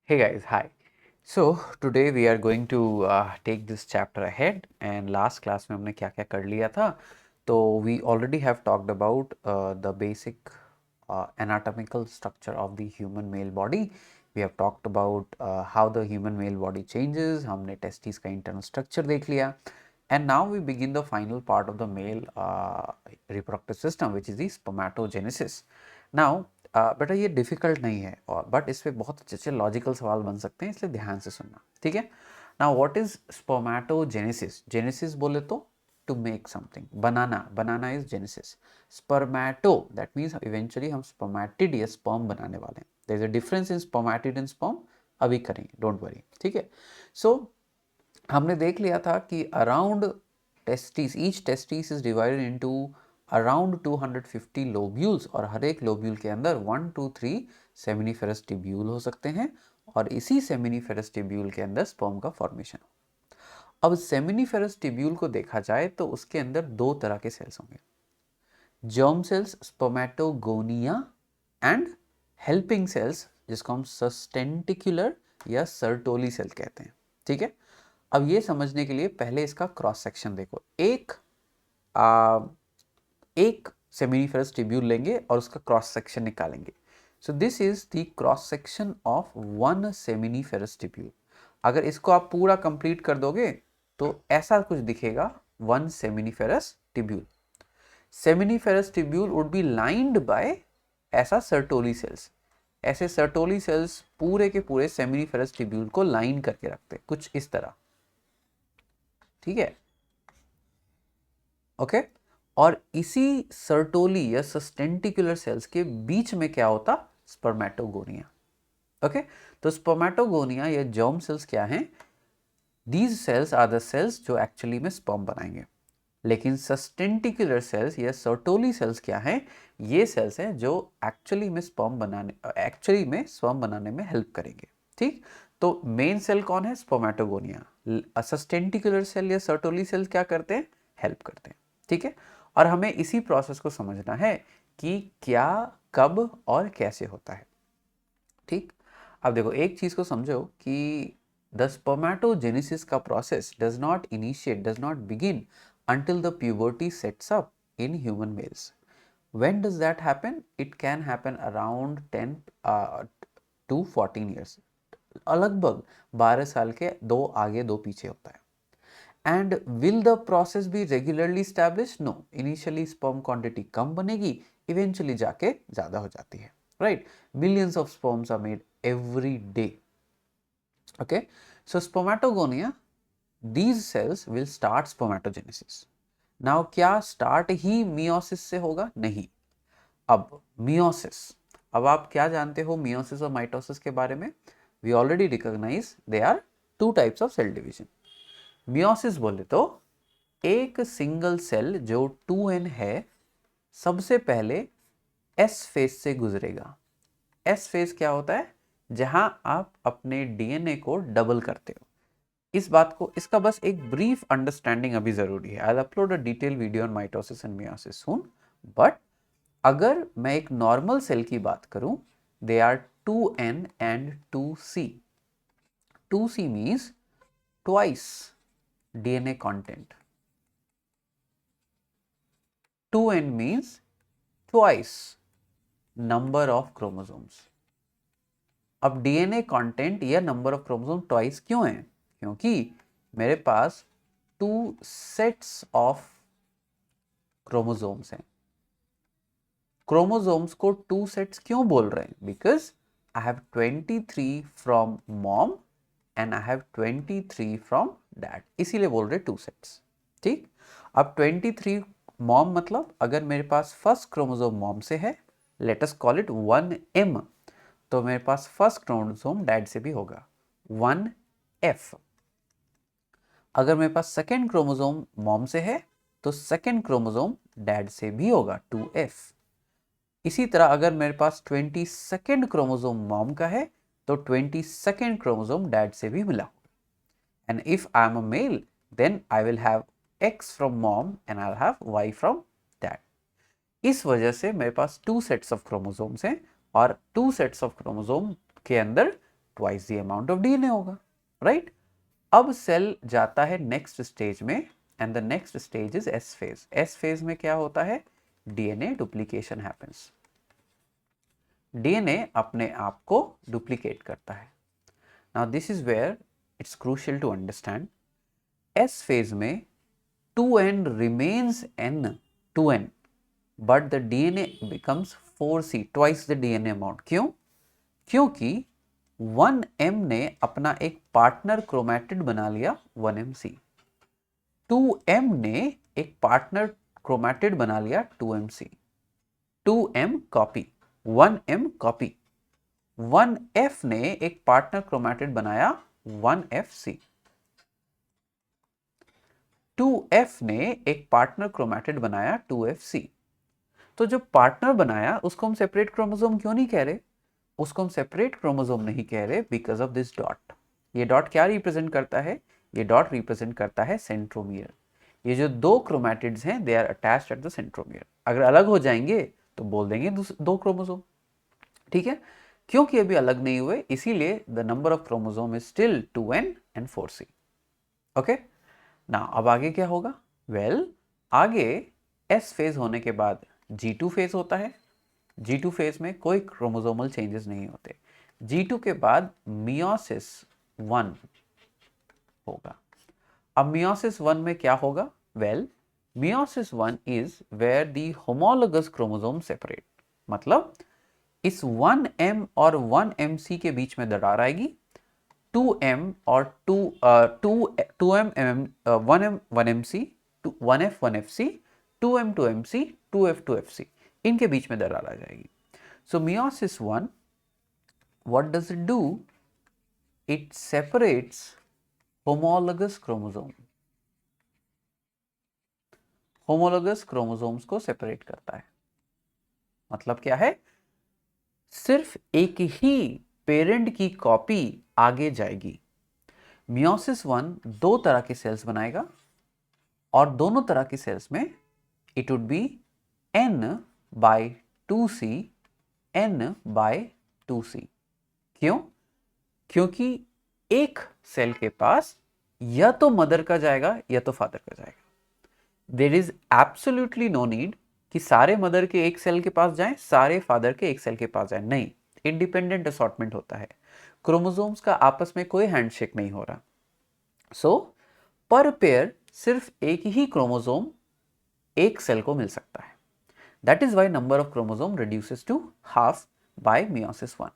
Hey guys, hi. So today we are going to take this chapter ahead and last class में हमने क्या क्या कर लिया था तो we already have talked about the basic anatomical structure of the human male body. We have talked about how the human male body changes. हमने testes का internal structure देख लिया and now we begin the final part of the male reproductive system which is the spermatogenesis. Now बेटा ये difficult नहीं है और but इस पे बहुत अच्छे अच्छे लॉजिकल सवाल बन सकते हैं इसलिए ध्यान से सुनना ठीक है। Now what is spermatogenesis? Genesis बोले तो टू मेक समथिंग, बनाना is genesis. Spermato that means eventually हम स्पर्मेटिड या स्पर्म बनाने वाले हैं। There is a difference in spermatid and sperm, अभी करेंगे, डोंट वरी ठीक है। सो हमने देख लिया था कि around testis, each testis is divided into around 250 lobules और हर एक लोब्यूल के अंदर 1 2 3 सेमिनिफेरस टिब्यूल हो सकते हैं और इसी सेमिनिफेरस टिब्यूल के अंदर स्पर्म का फॉर्मेशन। अब सेमिनिफेरस टिब्यूल को देखा जाए तो उसके अंदर दो तरह के सेल्स होंगे, germ cells spermatogonia and helping cells जिसको हम सस्टेंटिकुलर या सर्टोली सेल कहते हैं ठीक है। अब ये समझने के लिए पहले इसका क्रॉस सेक्शन देखो। एक सेमिनिफेरस टिब्यूल लेंगे और उसका क्रॉस सेक्शन निकालेंगे। So this is the cross section of one seminiferous tubule. अगर इसको आप पूरा कंप्लीट कर दोगे तो ऐसा कुछ दिखेगा, one seminiferous tubule. Seminiferous tubule would be lined by ऐसा सर्टोली सेल्स। ऐसे सर्टोली सेल्स पूरे के पूरे सेमिनिफेरस टिब्यूल को लाइन करके रखते हैं कुछ इस तरह, ठीक है ओके। और इसी सर्टोली या सस्टेंटिकुलर सेल्स के बीच में क्या होता, स्पर्मेटोगोनिया ओके। तो स्पर्मेटोगोनिया या जर्म सेल्स क्या हैं? These cells are the cells जो एक्चुअली में स्पर्म बनाएंगे। लेकिन सस्टेंटिकुलर सेल्स या सर्टोली सेल्स क्या हैं? ये सेल्स हैं जो एक्चुअली में स्पर्म बनाने में हेल्प करेंगे ठीक। तो मेन सेल कौन है? स्पर्मेटोगोनिया। सस्टेंटिकुलर सेल या सर्टोली सेल क्या करते हैं? हेल्प करते हैं ठीक है। और हमें इसी प्रोसेस को समझना है कि क्या, कब और कैसे होता है ठीक। अब देखो एक चीज को समझो कि द स्पर्मेटोजेनेसिस का process does not begin until the puberty sets up in human males. When does that happen? It can happen around 10 to 14 years. लगभग 12 साल के दो आगे दो पीछे होता है। And will the process be regularly established? No. Initially sperm quantity कम बनेगी, eventually जाके ज़्यादा हो जाती है, right? Millions of sperms are made every day. Okay, so spermatogonia, these cells will start spermatogenesis. Now क्या स्टार्ट ही मियोसिस से होगा? नहीं। अब मियोसिस, अब आप क्या जानते हो मियोसिस और माइटोसिस के बारे में? We already recognise they are two types of cell division. Meiosis बोले तो एक सिंगल सेल जो 2n है सबसे पहले एस फेज से गुजरेगा। एस फेज क्या होता है? जहां आप अपने डीएनए को डबल करते हो। इस बात को, इसका बस एक ब्रीफ अंडरस्टैंडिंग अभी जरूरी है। I upload a detail video on mitosis and meiosis soon. But अगर मैं एक नॉर्मल सेल की बात करूं, they are 2n and 2c। 2c means twice DNA content, 2n means twice number of chromosomes. अब डीएनए कंटेंट या number of chromosome twice क्यों है? क्योंकि मेरे पास टू सेट्स ऑफ क्रोमोसोम्स हैं। क्रोमोसोम्स को टू सेट्स क्यों बोल रहे हैं? Because I have 23 from mom and I have 23 from dad, इसीलिए बोल रहे टू सेट्स ठीक। अब 23 मॉम मतलब अगर मेरे पास फर्स्ट क्रोमोसोम मॉम से है, let us call it 1m, तो मेरे पास फर्स्ट क्रोमोसोम डैड से भी होगा 1f। अगर मेरे पास सेकेंड क्रोमोसोम मॉम से है तो सेकेंड क्रोमोसोम डैड से भी होगा 2f। इसी तरह अगर मेरे पास 22nd क्रोमोसोम मॉम का है तो 22nd क्रोमोसोम डैड से भी मिला। And if I am a male then I will have x from mom and I'll have y from dad. इस वजह से मेरे पास टू सेट्स ऑफ क्रोमोसोम्स हैं और टू सेट्स ऑफ क्रोमोसोम के अंदर twice the amount of DNA होगा, राइट। अब सेल जाता है नेक्स्ट स्टेज में and the next stage is S phase. S phase में क्या होता है, डीएनए डुप्लीकेशन हैपेंस। डीएनए अपने आप को डुप्लीकेट करता है। Now this is where it's crucial to understand, S phase में 2n remains n 2n but the DNA becomes 4C twice the DNA amount। क्यों? क्योंकि 1m ने अपना एक पार्टनर क्रोमैटिड बना लिया 1mc, 2m ने एक पार्टनर क्रोमैटिड बना लिया 2mc, 2m copy 1m copy, 1f ने एक पार्टनर क्रोमैटिड बनाया 1fc, 2f ने एक पार्टनर क्रोमैटिड बनाया 2fc। तो जो पार्टनर बनाया उसको हम सेपरेट क्रोमोसोम क्यों नहीं कह रहे? उसको हम सेपरेट क्रोमोसोम नहीं कह रहे बिकॉज ऑफ दिस डॉट। ये डॉट क्या रिप्रेजेंट करता है? ये डॉट रिप्रेजेंट करता है सेंट्रोमियर। ये जो दो क्रोमैटिड्स हैं they are attached at the centromere. अगर अलग हो जाएंगे तो बोल देंगे दो क्रोमोसोम, ठीक है। क्योंकि अभी अलग नहीं हुए इसीलिए the number of chromosome is still 2n and 4c। Okay ना, अब आगे क्या होगा? वेल आगे एस फेज होने के बाद G2 फेज होता है। G2 फेज में कोई क्रोमोसोमल चेंजेस नहीं होते। G2 के बाद मियोसिस 1 होगा। अब मियोसिस 1 में क्या होगा? Well meiosis 1 is where the homologous chromosome separate. मतलब इस 1m और 1mc के बीच में दरार आएगी, 2m और 1m1mc, 1f 1fc, 2m 2mc, 2f 2fc, इनके बीच में दरार आ जाएगी। सो meiosis 1 what does it do? It separates homologous chromosome। homologous chromosomes को सेपरेट करता है। मतलब क्या है? सिर्फ एक ही पेरेंट की कॉपी आगे जाएगी। मियोसिस 1 दो तरह के सेल्स बनाएगा और दोनों तरह के सेल्स में it would be n/2c n/2c। क्यों? क्योंकि एक सेल के पास या तो मदर का जाएगा या तो फादर का जाएगा। There is absolutely no need कि सारे मदर के एक सेल के पास जाएं, सारे फादर के एक सेल के पास जाएं। नहीं, इंडिपेंडेंट असॉर्टमेंट होता है। क्रोमोसोम्स का आपस में कोई हैंडशेक नहीं हो रहा। सो पर पेयर सिर्फ एक ही क्रोमोसोम एक सेल को मिल सकता है। That is why number of chromosome reduces to half by meiosis 1।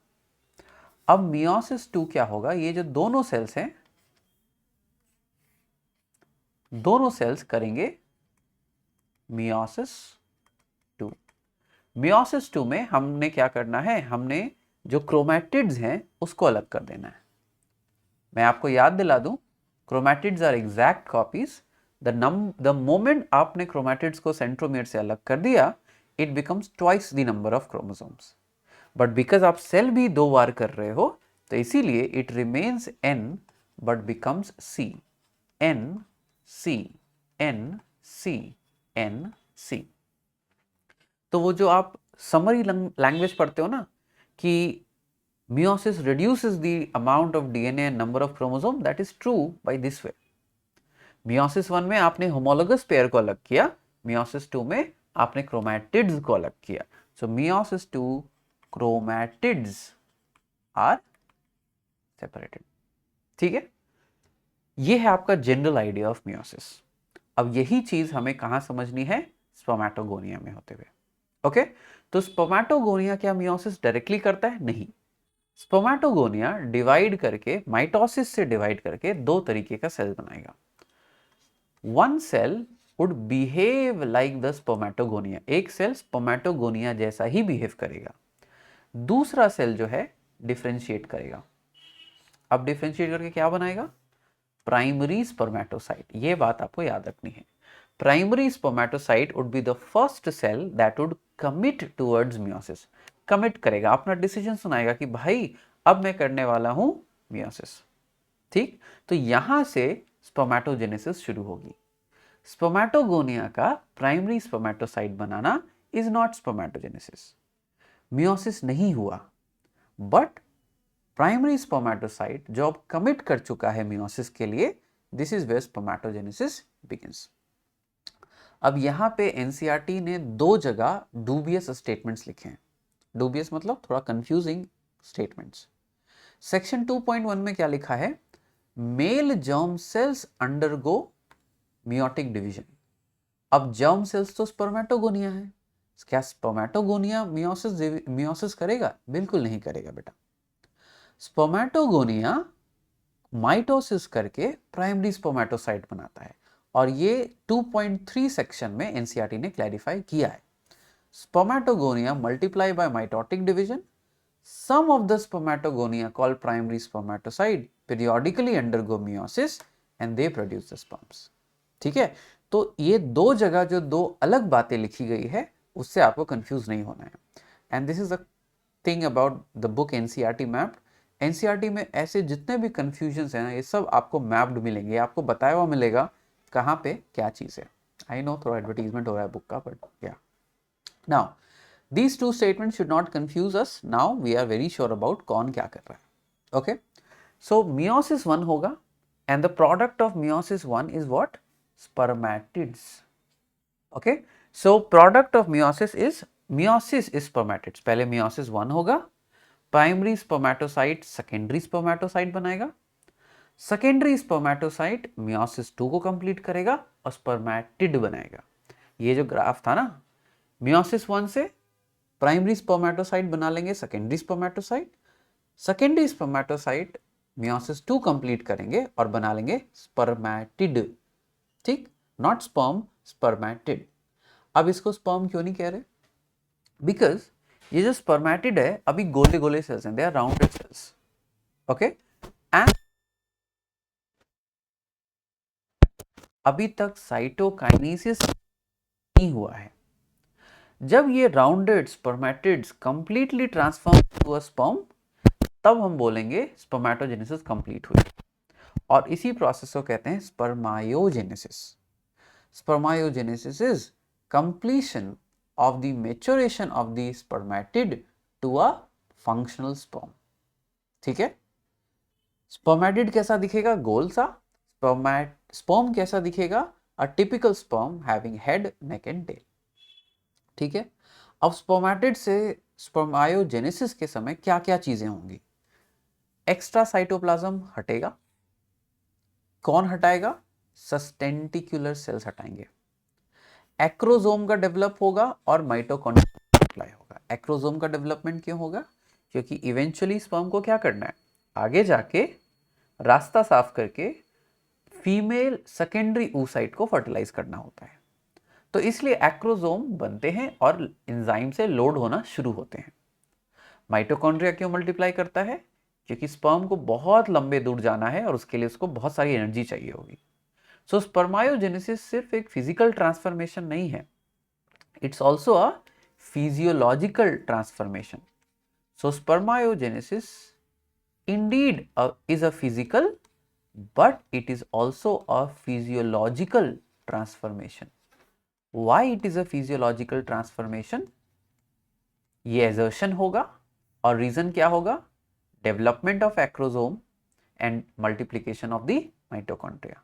अब मियोसिस 2 क्या होगा? ये जो दोनों सेल्स हैं, दोनों सेल्स करेंगे मियोसिस 2। मियोसिस 2 में हमने क्या करना है? हमने जो क्रोमैटिड्स हैं उसको अलग कर देना है। मैं आपको याद दिला दूं, chromatids are exact copies. The moment आपने क्रोमैटिड्स को सेंट्रोमियर से अलग कर दिया, it becomes twice the number of chromosomes. But because आप सेल भी दो बार कर रहे हो तो इसीलिए it remains n but becomes c, n c n c n c। तो वो जो आप समरी लैंग्वेज पढ़ते हो ना कि meiosis reduces the amount of DNA and number of chromosome, that is true by this way। meiosis 1 में आपने homologous pair को अलग किया, meiosis 2 में आपने chromatids को अलग किया। so meiosis 2 chromatids are separated। ठीक है, ये है आपका जनरल आइडिया ऑफ meiosis। अब यही चीज हमें कहां समझनी है? स्पर्मेटोगोनिया में होते हुए। ओके, तो स्पर्मेटोगोनिया क्या meiosis डायरेक्टली करता है? नहीं। स्पर्मेटोगोनिया डिवाइड करके, माइटोसिस से डिवाइड करके दो तरीके का सेल बनाएगा। One cell would behave like the spermatogonia. एक सेल स्पर्मेटोगोनिया जैसा ही बिहेव करेगा। दूसरा सेल जो है डिफरेंशिएट करेगा। अब डिफरेंशिएट करके क्या बनाएगा? Primary spermatocyte. ये बात आपको याद रखनी है। Primary spermatocyte would be the first cell that would commit towards meiosis. Commit करेगा, अपना डिसीजन सुनाएगा कि भाई अब मैं करने वाला हूं मियोसिस। ठीक, तो यहां से स्पर्मेटोजेनेसिस शुरू होगी। स्पर्मेटोगोनिया का primary spermatocyte banana is not spermatogenesis. Meiosis नहीं हुआ, बट प्राइमरी स्पर्मेटोसाइट जो अब कमिट कर चुका है मियोसिस के लिए, this is where spermatogenesis begins. अब यहां पे एनसीईआरटी ने दो जगह डूबियस स्टेटमेंट्स लिखे हैं। डूबियस मतलब थोड़ा कंफ्यूजिंग स्टेटमेंट्स। सेक्शन 2.1 में क्या लिखा है? Male germ cells undergo meiotic division. अब जर्म सेल्स तो स्पर्मेटोगोनिया है, क्या स्पर्मेटोगोनिया मियोसिस करेगा? बिल्कुल नहीं करेगा बेटा। स्पर्मेटोगोनिया माइटोसिस करके प्राइमरी स्पर्मेटोसाइट बनाता है, और ये 2.3 सेक्शन में एनसीईआरटी ने क्लैरिफाई किया है। Spermatogonia multiply by mitotic division. Some of the spermatogonia called primary spermatocyte periodically undergo meiosis and they produce the sperms. ठीक है, तो ये दो जगह जो दो अलग बातें लिखी गई है उससे आपको कंफ्यूज नहीं होना है। And this is a thing about the book NCERT mapped. NCERT में ऐसे जितने भी कंफ्यूजन्स हैं ना, ये सब आपको मैप्ड मिलेंगे, आपको बताया हुआ मिलेगा कहाँ पे क्या चीज़ है। आई नो थोड़ा एडवर्टीजमेंट हो रहा है बुक का, बट या now these two statements should not confuse us. Now we are very sure about कौन क्या कर रहा है। Okay, so meiosis 1 होगा and the product of meiosis 1 is what? Spermatids. Okay, so product of meiosis is spermatids। पहले meiosis 1 होगा, primary spermatocyte secondary spermatocyte बनाएगा, secondary spermatocyte meiosis 2 को कंप्लीट करेगा और स्पर्मेटिड बनाएगा। ये जो ग्राफ था ना, meiosis 1 से प्राइमरी स्पर्मेटोसाइट बना लेंगे secondary spermatocyte, secondary spermatocyte meiosis 2 complete करेंगे और बना लेंगे स्पर्मेटिड। ठीक, नॉट स्पर्म, स्पर्मेटिड। अब इसको स्पर्म क्यों नहीं कह रहे? बिकॉज ये जो स्पर्मेटिड है अभी गोले गोले सेल्स हैं, they are rounded cells. Okay, and अभी तक साइटोकाइनेसिस नहीं हुआ है। जब ये rounded spermatids completely transform to a sperm, तब हम बोलेंगे स्पर्मेटोजेनेसिस कंप्लीट हुई। और इसी प्रोसेस को कहते हैं spermiogenesis. Spermiogenesis is completion of the maturation of the spermatid to a functional sperm. ठीक है, स्पर्मेटिड कैसा दिखेगा? गोल सा। स्पर्म कैसा दिखेगा? A typical sperm having head, neck and tail. ठीक है, अब स्पर्मेटिड से स्पर्मायोजेनेसिस के समय क्या क्या चीजें होंगी? एक्स्ट्रा साइटोप्लाज्म हटेगा। कौन हटाएगा? सस्टेंटिकुलर सेल्स हटाएंगे। एक्रोसोम का डेवलप होगा और माइटोकॉन्ड्रिया सप्लाई होगा। एक्रोसोम का डेवलपमेंट क्यों होगा? क्योंकि इवेंचुअली स्पर्म को क्या करना है? आगे जाके रास्ता साफ करके फीमेल सेकेंडरी oocyte को फर्टिलाइज करना होता है। तो इसलिए एक्रोसोम बनते हैं और एंजाइम से लोड होना शुरू होते हैं। माइटोकॉन्ड्रिया क्यों मल्टीप्लाई करता है? क्योंकि स्पर्म को बहुत लंबे दूर जाना है और उसके लिए उसको बहुत सारी एनर्जी चाहिए होगी। सो स्पर्मायोजेनेसिस सिर्फ एक फिजिकल ट्रांसफॉर्मेशन नहीं है, it's also a physiological transformation. So spermiogenesis indeed is a physical, but it is also a physiological transformation. Why it is a physiological transformation? ये assertion होगा और reason क्या होगा? Development of acrosome and multiplication of the mitochondria.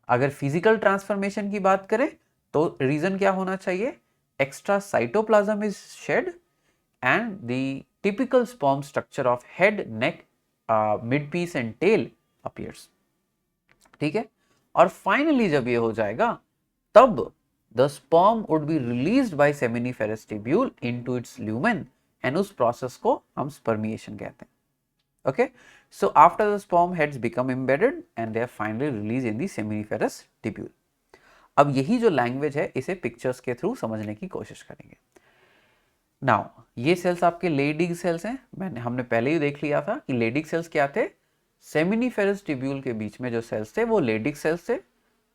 अगर physical transformation की बात करें तो reason क्या होना चाहिए? Extra cytoplasm is shed and the typical sperm structure of head, neck, mid-piece and tail appears. ठीक है, और फाइनली जब ये हो जाएगा तब the sperm would be released by seminiferous tubule into its lumen and उस प्रोसेस को हम spermiation कहते हैं. Okay, so after the sperm heads become embedded and they are finally released in the seminiferous tubule. अब यही जो language है इसे पिक्चर्स के थ्रू समझने की कोशिश करेंगे. नाउ ये सेल्स आपके लेडिग सेल्स हैं. हमने पहले ही देख लिया था कि लेडिग सेल्स क्या थे. सेमिनिफेरस ट्यूब्यूल के बीच में जो सेल्स थे वो लेडिग सेल्स थे.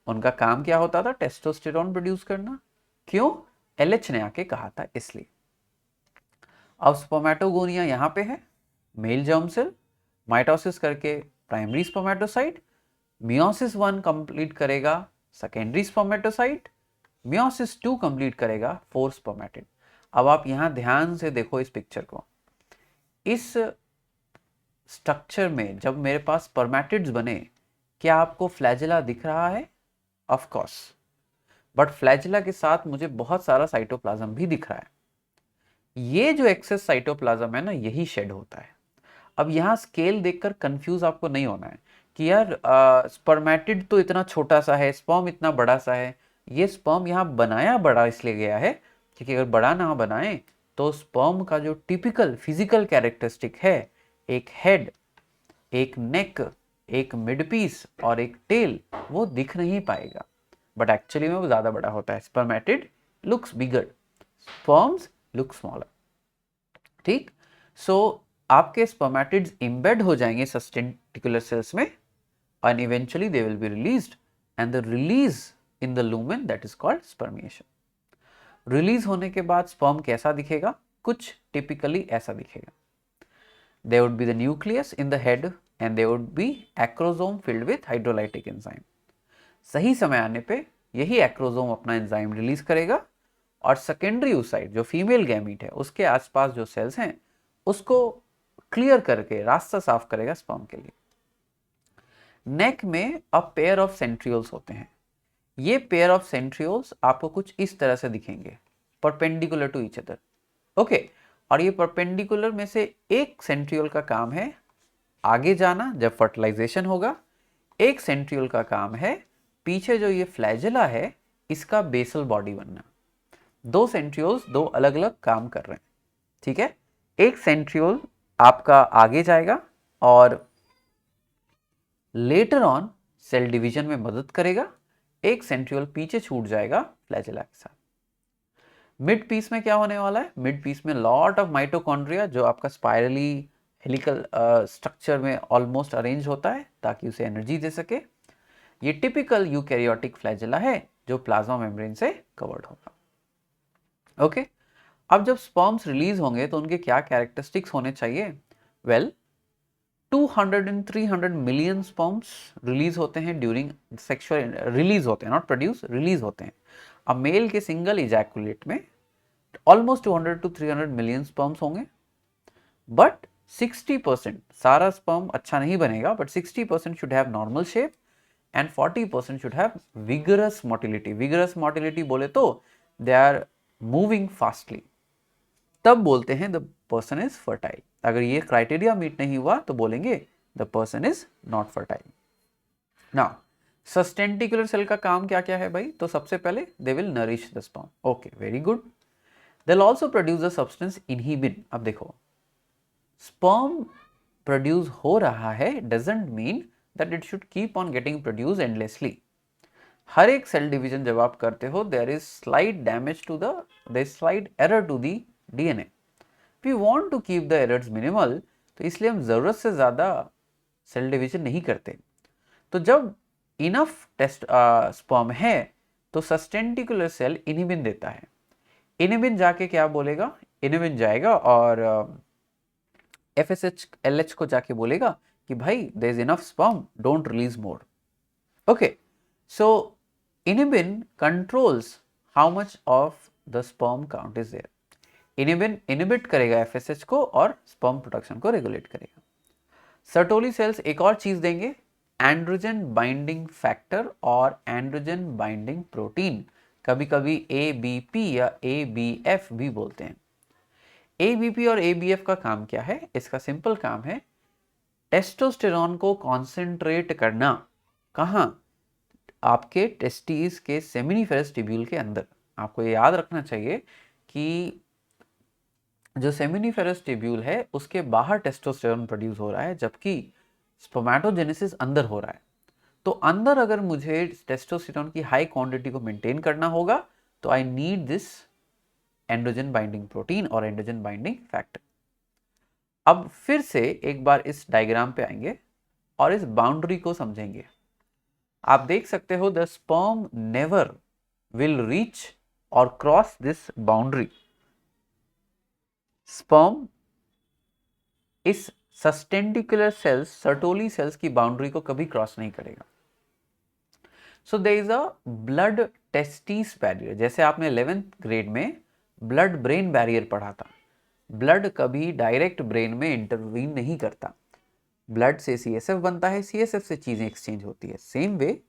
उनका काम क्या होता था? टेस्टोस्टेरोन प्रोड्यूस करना. क्यों? एलएच ने आके कहा था इसलिए. अब स्पर्मेटोगोनिया यहाँ पे है, मेल जर्म सेल माइटोसिस करके प्राइमरी स्पर्मेटोसाइट, मियोसिस 1 कंप्लीट करेगा सेकेंडरी स्पर्मेटोसाइट, मियोसिस 2 कंप्लीट करेगा 4 स्पर्मेटिड. अब आप यहां ध्यान से देखो इस पिक्चर को. इस स्ट्रक्चर में जब मेरे पास स्पर्मेटिड्स बने, क्या आपको फ्लैजेला दिख रहा है? ऑफ कोर्स, बट फ्लैजेला के साथ मुझे बहुत सारा साइटोप्लाज्म भी दिख रहा है। ये जो एक्सेस साइटोप्लाज्म है ना, यही शेड होता है। अब यहाँ स्केल देखकर कंफ्यूज आपको नहीं होना है कि यार स्पर्मेटिड तो इतना छोटा सा है, स्पर्म इतना बड़ा सा है। ये स्पर्म यहाँ बनाया बड़ा इसलिए गया है क्योंकि अगर बड़ा ना बनाए तो स्पर्म का जो टिपिकल फिजिकल कैरेक्टरिस्टिक है, एक हेड, एक नेक, एक मिड पीस और एक टेल, वो दिख नहीं पाएगा। बट एक्चुअली में वो ज्यादा बड़ा होता है। स्पर्मेटिड लुक्स बिगर, स्पर्म्स लुक स्मॉलर। ठीक, सो आपके स्पर्मेटिड्स इम्बेड हो जाएंगे सस्टेंटिकुलर सेल्स में and eventually they will be released, and the release in the lumen that is called spermiation. Release होने के बाद स्पर्म कैसा दिखेगा? कुछ टिपिकली ऐसा दिखेगा। There would be the nucleus in the head and there would be acrosome filled with hydrolytic enzyme. सही समय आने पे यही एक्रोसोम अपना एंजाइम रिलीज करेगा और सेकेंडरी ओसाइट जो फीमेल गैमीट है उसके आसपास जो सेल्स हैं उसको क्लियर करके रास्ता साफ करेगा स्पर्म के लिए। नेक में अ पेयर ऑफ सेंट्रियोल्स होते हैं। ये पेयर ऑफ सेंट्रियोल्स आपको कुछ इस तरह से दिखेंगे, perpendicular to each other. Okay, और ये परपेंडिकुलर में से एक सेंट्रियोल का काम है आगे जाना जब फर्टिलाइजेशन होगा, एक सेंट्रियोल का काम है पीछे जो ये फ्लैजेला है इसका बेसल बॉडी बनना। दो सेंट्रियोल्स दो अलग अलग काम कर रहे हैं। ठीक है, एक सेंट्रियोल आपका आगे जाएगा और लेटर ऑन सेल डिवीजन में मदद करेगा, एक सेंट्रियोल पीछे छूट जाएगा फ्लैजेला के साथ। मिड पीस में क्या होने वाला है? मिड पीस में लॉट ऑफ माइटोकॉन्ड्रिया जो आपका स्पाइरली हेलिकल स्ट्रक्चर में ऑलमोस्ट अरेंज होता है ताकि उसे एनर्जी दे सके। ये टिपिकल यूकैरियोटिक फ्लैजेला है जो प्लाज्मा मेम्ब्रेन से कवर्ड होगा। ओके, अब जब स्पर्म्स रिलीज होंगे तो उनके क्या कैरेक्टरिस्टिक्स होने चाहिए? Well, 200 and 300 million sperms release होते हैं ड्यूरिंग सेक्सुअल, रिलीज होते हैं, नॉट प्रोड्यूस, रिलीज होते हैं। अब मेल के सिंगल इजैकुलेट में ऑलमोस्ट 200 to 300 मिलियन स्पर्म्स होंगे, बट 60% सारा स्पर्म अच्छा नहीं बनेगा, but 60% should have normal shape and 40% should have vigorous motility. Vigorous motility बोले तो दे आर मूविंग फास्टली, तब बोलते हैं द पर्सन इज फर्टाइल। अगर ये क्राइटेरिया मीट नहीं हुआ तो बोलेंगे the person is not fertile. Now sustentacular cell का काम क्या क्या है भाई? तो सबसे पहले they will nourish the sperm. Okay, very good. They will also produce the substance inhibin. अब देखो, स्पर्म प्रोड्यूस हो रहा है doesn't mean that it should keep on getting produce endlessly. हर एक सेल डिवीजन जब आप करते हो there is slight damage to the, there is slight error to the DNA. We want to keep the errors minimal, तो इसलिए हम जरूरत से ज्यादा सेल डिवीजन नहीं करते। तो जब इनफ टेस्ट स्पर्म है तो सस्टेंटिकुलर सेल इनहिबिन देता है। इनहिबिन जाके क्या बोलेगा? इनहिबिन जाएगा और FSH LH को जाके बोलेगा कि भाई there is enough sperm, don't release more. Okay, so inhibin controls how much of the sperm count is there. Inhibin inhibit करेगा FSH को और स्पर्म प्रोडक्शन को रेगुलेट करेगा। सर्टोली सेल्स एक और चीज देंगे, एंड्रोजन बाइंडिंग फैक्टर और एंड्रोजन बाइंडिंग प्रोटीन, कभी कभी ABP या ABF भी बोलते हैं। ABP और ABF का काम क्या है? इसका सिंपल काम है टेस्टोस्टेरोन को कॉन्सेंट्रेट करना। कहाँ? आपके टेस्टिस के सेमिनिफेरस ट्यूब्यूल के अंदर। आपको ये याद रखना चाहिए कि जो सेमिनिफेरस ट्यूब्यूल है उसके बाहर टेस्टोस्टेरोन प्रोड्यूस हो रहा है जबकि स्पर्मेटोजेनेसिस अंदर हो रहा है। तो अंदर अगर मुझे टेस्टोस्टेरोन की हाई क्वांटिटी को मेंटेन करना होगा तो I need this androgen binding protein और एंड्रोजन बाइंडिंग फैक्टर। अब फिर से एक बार इस डायग्राम पे आएंगे और इस बाउंड्री को समझेंगे। आप देख सकते हो the sperm never will reach और क्रॉस दिस बाउंड्री। स्पर्म इस सस्टेंटिकुलर सेल्स, सर्टोली सेल्स की बाउंड्री को कभी क्रॉस नहीं करेगा। So there is a blood testis barrier. जैसे आपने 11th ग्रेड में ब्लड ब्रेन बैरियर पढ़ा था, ब्लड कभी डायरेक्ट ब्रेन में इंटरवीन नहीं करता, ब्लड से CSF बनता है, CSF से चीजें एक्सचेंज होती है। सेम वे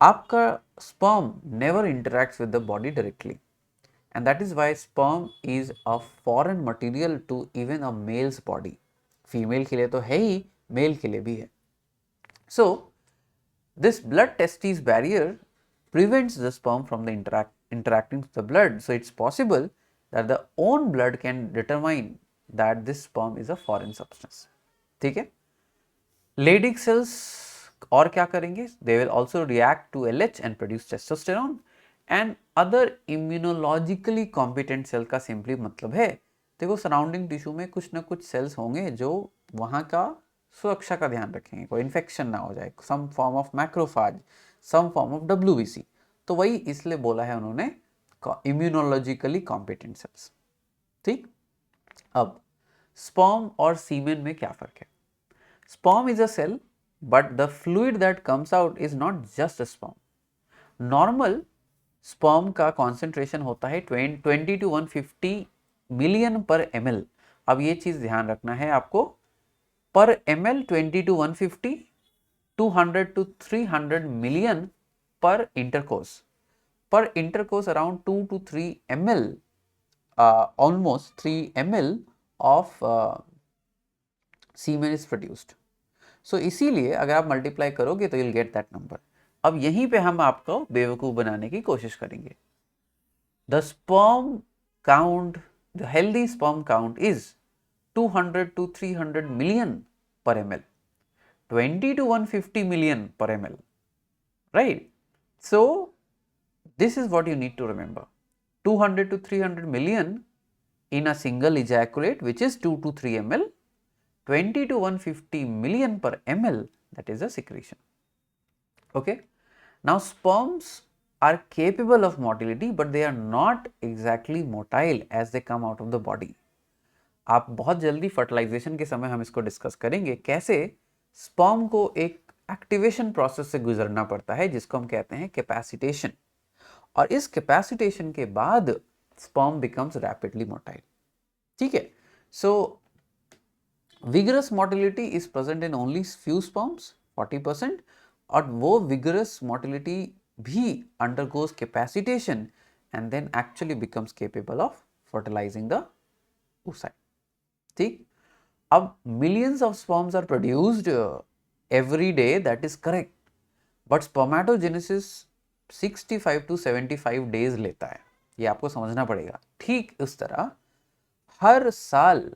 आपका sperm never interacts with the body directly, and that is why sperm is a foreign material to even a male's body. Female के लिए तो है ही, मेल के लिए भी है। सो this blood testis barrier prevents the sperm from the interacting with the blood, so it's possible that the own blood can determine that this sperm is a foreign substance. ठीक है। Leydig cells और क्या करेंगे? They will also react to LH and produce testosterone, and other immunologically competent cell का simply मतलब है, देखो surrounding tissue में कुछ ना कुछ सेल्स होंगे जो वहाँ का सुरक्षा का ध्यान रखेंगे, कोई इन्फेक्शन ना हो जाए, some form of macrophage, some form of WBC। तो वही इसलिए बोला है उन्होंने इम्यूनोलॉजिकली कॉम्पिटेंट सेल्स। ठीक। अब स्पर्म और सीमेन में क्या फर्क है? Sperm is a cell, but the fluid that comes out is not just a sperm. Normal sperm का concentration होता है 20 to 150 मिलियन पर ml। अब ये चीज ध्यान रखना है आपको, पर ml 20 to 150, 200 to 300 मिलियन पर intercourse। पर intercourse around 2 to 3 ml, almost 3 ml of semen is produced। सो इसीलिए अगर आप मल्टीप्लाई करोगे तो you will get that number. अब यहीं पे हम आपको बेवकूफ बनाने की कोशिश करेंगे। The sperm count, the healthy sperm count is 200 to 300 million पर ml, 20 to 150 मिलियन पर ml, right? So this is what you need to remember, 200 to 300 million in a single ejaculate, which is 2 to 3 ml, 20 to 150 million per ml, that is a secretion. Okay. Now sperms are capable of motility, but they are not exactly motile as they come out of the body. आप बहुत जल्दी fertilisation के समय हम इसको discuss करेंगे, कैसे sperm को एक एक्टिवेशन प्रोसेस से गुजरना पड़ता है जिसको हम कहते हैं कैपेसिटेशन, और इस कैपेसिटेशन के बाद स्पर्म बिकम्स रैपिडली मोटाइल। ठीक है। So vigorous motility is present in only few sperms 40%, और वो विगरस मोटिलिटी भी undergoes capacitation and then actually becomes capable of fertilizing the oocyte। ठीक। अब millions of sperms are produced every day, that is correct, but spermatogenesis 65 to 75 days लेता है, ये आपको समझना पड़ेगा। ठीक उस तरह हर साल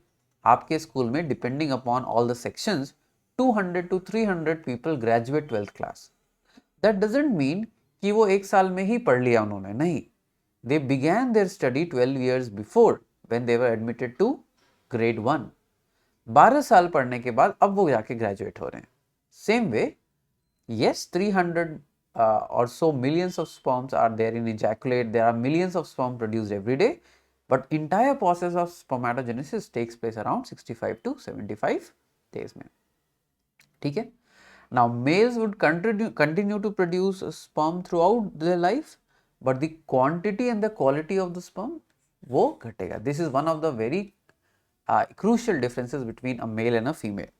आपके स्कूल में depending upon all the sections 200 to 300 people graduate 12th class. That doesn't mean कि वो एक साल में ही पढ़ लिया उन्होंने, नहीं। They began their study 12 years before when they were admitted to grade 1। 12 साल पढ़ने के बाद अब वो जाके ग्रेजुएट हो रहे हैं। Same way yes, 300 or so millions of sperms are there in ejaculate, there are millions of sperm produced every day, but entire process of spermatogenesis takes place around 65 to 75 days में। ठीक है। Now males would continue to produce sperm throughout their life, but the quantity and the quality of the sperm वो घटेगा। This is one of the very crucial differences between a male and a female।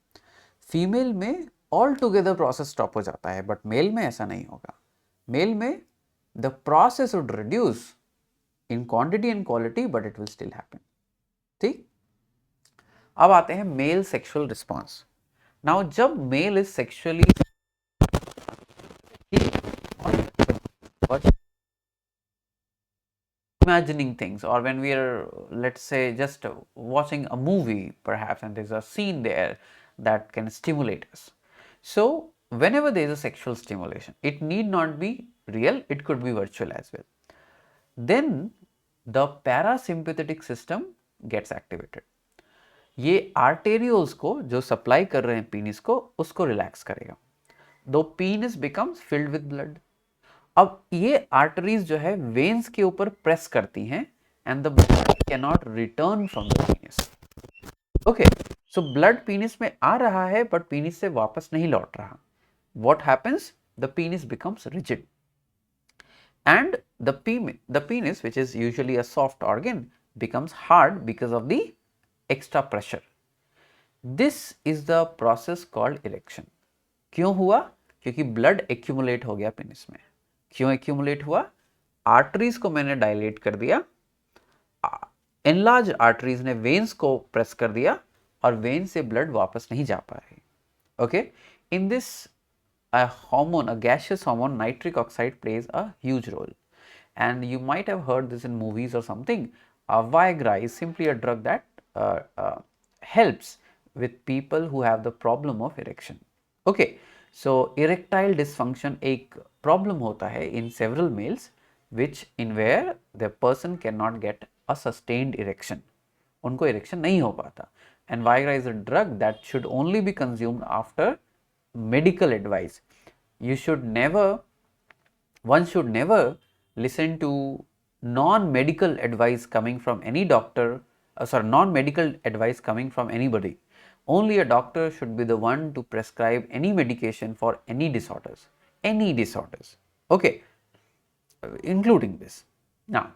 Female में all together process stop हो जाता है, but mail में ऐसा नहीं होगा। मेल में the process would reduce in quantity and quality, but it will still happen. ठीक। अब आते हैं मेल सेक्सुअल रिस्पॉन्स। नाउ जब male is sexually imagining things, or when we are, let's say, just watching a movie perhaps, and there's a scene there that can stimulate us. So whenever there is a sexual stimulation, it need not be real, it could be virtual as well. Then the parasympathetic system gets activated. ये arterioles को जो supply कर रहे हैं penis को, उसको relax करेगा। दो penis becomes filled with blood. अब ये आर्टरीज जो है वेन्स के ऊपर प्रेस करती हैं, and the blood can not return from the penis. Okay, so blood penis में आ रहा है बट पीनिस से वापस नहीं लौट रहा। What happens? The penis becomes rigid, and the penis, which is usually a soft organ, becomes hard because of the extra pressure. This is the process called erection. क्यों हुआ? क्योंकि ब्लड एक्यूमुलेट हो गया पेनिस में। क्यों accumulate हुआ? Arteries को मैंने डायलेट कर दिया, एनलार्ज आर्टरीज ने वेन्स को प्रेस कर दिया और वेन से ब्लड वापस नहीं जा पा रही। Okay, in this a hormone, a gaseous hormone, nitric oxide plays a huge role. And you might have heard this in movies or something. Viagra is simply a drug that helps with people who have the problem of erection. Okay, so erectile dysfunction एक problem होता है in several males, which in where the person cannot get a sustained erection. उनको erection नहीं हो पाता. And Viagra is a drug that should only be consumed after medical advice. One should never listen to non-medical advice coming from any doctor, non-medical advice coming from anybody. Only a doctor should be the one to prescribe any medication for any disorders, okay, including this. Now,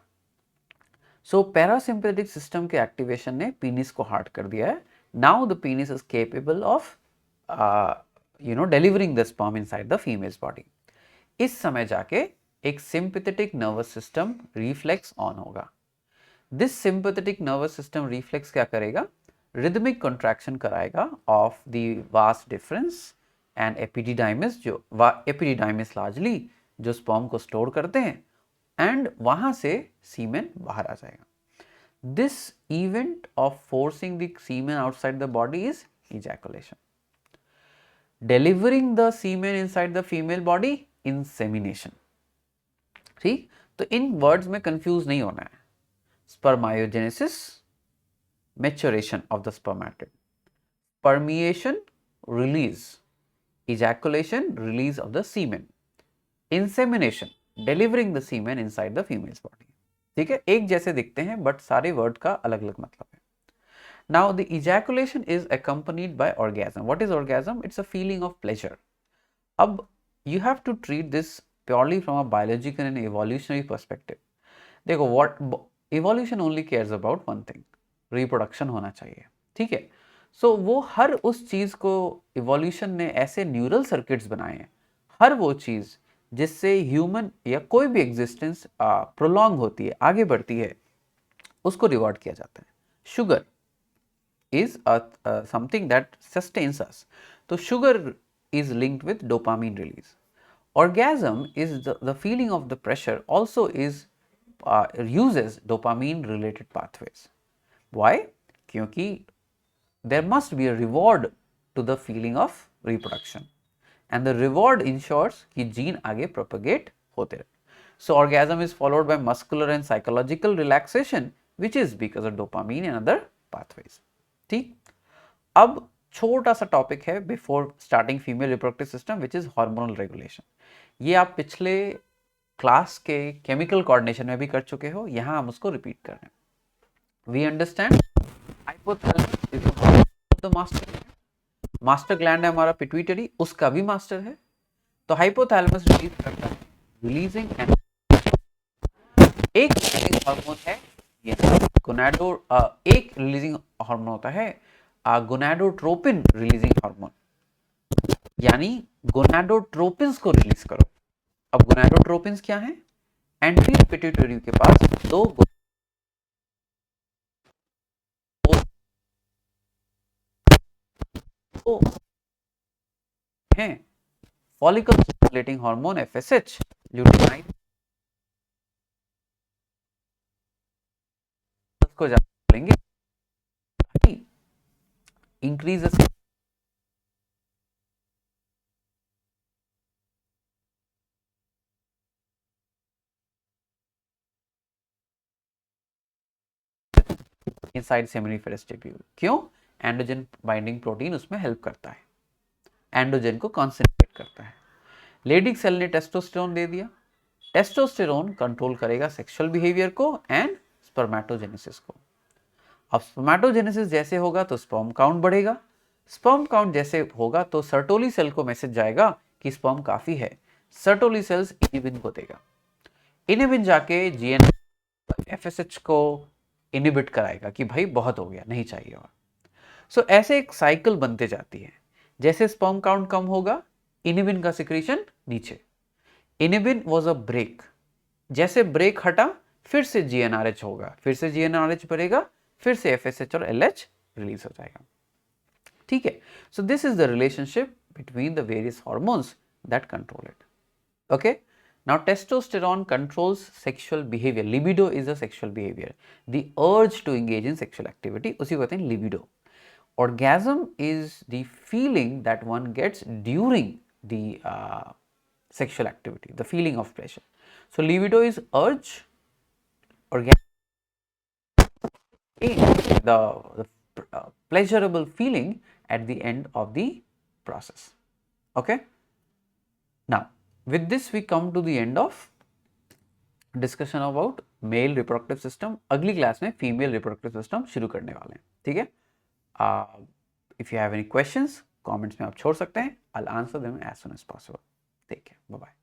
so parasympathetic system के activation ने penis को hard कर दिया है. Now the penis is capable of delivering the sperm inside the female's body. इस समय जाके एक sympathetic nervous system reflex on होगा. This sympathetic nervous system reflex क्या करेगा? Rhythmic contraction कराएगा of the vas deferens and epididymis, जो epididymis largely जो sperm को store करते हैं, and वहाँ से semen बाहर आ जाएगा. This event of forcing the semen outside the body is ejaculation. Delivering the semen inside the female body, insemination. ठीक, तो इन वर्ड्स में कंफ्यूज नहीं होना है. Spermiogenesis, maturation of the spermatid, permeation, release, ejaculation, release of the semen, insemination, delivering the semen inside the female's body. ठीक है, एक जैसे दिखते हैं बट सारे वर्ड का अलग अलग मतलब है. Now the ejaculation is accompanied by orgasm. What is orgasm? It's a feeling of pleasure. अब you have to treat this purely from a biological and evolutionary perspective. देखो, what evolution only cares about one thing, reproduction होना चाहिए. ठीक है, so वो हर उस चीज को evolution ने ऐसे neural circuits बनाए हैं, हर वो चीज जिससे ह्यूमन या कोई भी एग्जिस्टेंस प्रोलॉन्ग होती है, आगे बढ़ती है, उसको रिवॉर्ड किया जाता है. Sugar is something that sustains us. So sugar is linked with dopamine release. Orgasm is the feeling of the pressure, also is uses dopamine related pathways. Why? क्योंकि there must be a reward to the feeling of reproduction, and the reward ensures कि gene आगे propagate होते रहे. So orgasm is followed by muscular and psychological relaxation, which is because of dopamine and other pathways. ठीक, अब छोटा सा topic है before starting female reproductive system, which is hormonal regulation. ये आप पिछले क्लास के केमिकल कोऑर्डिनेशन में भी कर चुके हो, यहां हम उसको रिपीट कर रहे हैं. We understand hypothalamus is the master gland है हमारा पिट्यूटरी, उसका भी मास्टर है. तो हाइपोथैलेमस रिलीज करता है रिलीजिंग एंड एक हार्मोन है ये गोनाडो, एक रिलीजिंग हार्मोन होता है गोनाडोट्रोपिन रिलीजिंग हार्मोन, यानी गोनाडोट्रोपिन्स को रिलीज करो. अब गोनाडोट्रोपिन्स क्या है? एंटीरियर पिट्यूटरी के पास दो हैं, फॉलिकल स्टिमुलेटिंग हार्मोन एफएसएच, ल्यूटिनाइन को लेंगे, increases inside seminiferous tubule. क्यों? एंड्रोजन बाइंडिंग प्रोटीन उसमें हेल्प करता है, एंड्रोजन को कॉन्सेंट्रेट करता है. लेडिक सेल ने टेस्टोस्टेरोन दे दिया. टेस्टोस्टेरोन कंट्रोल करेगा सेक्सुअल बिहेवियर को एंड स्पर्मेटोजेनेसिस को. अब स्पर्मेटोजेनेसिस जैसे होगा तो स्पर्म काउंट बढ़ेगा, स्पर्म काउंट जैसे होगा तो सर्टोली सेल को मैसेज जाएगा कि स्पर्म काफी है, सर्टोली सेल्स इनिबिन को देगा, इनिबिन जाके जीएन एफएसएच को इनिबिट कराएगा कि भाई बहुत हो गया, नहीं चाहिए. और सो ऐसे एक साइकिल बनते जाती है, जैसे स्पर्म काउंट कम होगा इनिबिन का सिक्रीशन नीचे। इनिबिन वाज अ ब्रेक, जैसे ब्रेक हटा फिर से जीएनआरएच होगा, फिर से जीएनआरएच बढ़ेगा, फिर से एफएसएच और एलएच रिलीज हो जाएगा। ठीक है, so this is the relationship between the various hormones that control it. Okay, now testosterone controls sexual behavior. Libido is a sexual behavior, the urge to engage in sexual activity, उसी को कहते हैं libido. Orgasm is the feeling that one gets during the sexual activity, the feeling of pleasure. So libido is urge, orgasm the pleasurable feeling at the end of the process. Okay, now with this we come to the end of discussion about male reproductive system. अगली class में female reproductive system शुरू करने वाले हैं। ठीक है, if you have any questions comments में आप छोड़ सकते हैं। I will answer them as soon as possible. Take care, bye bye.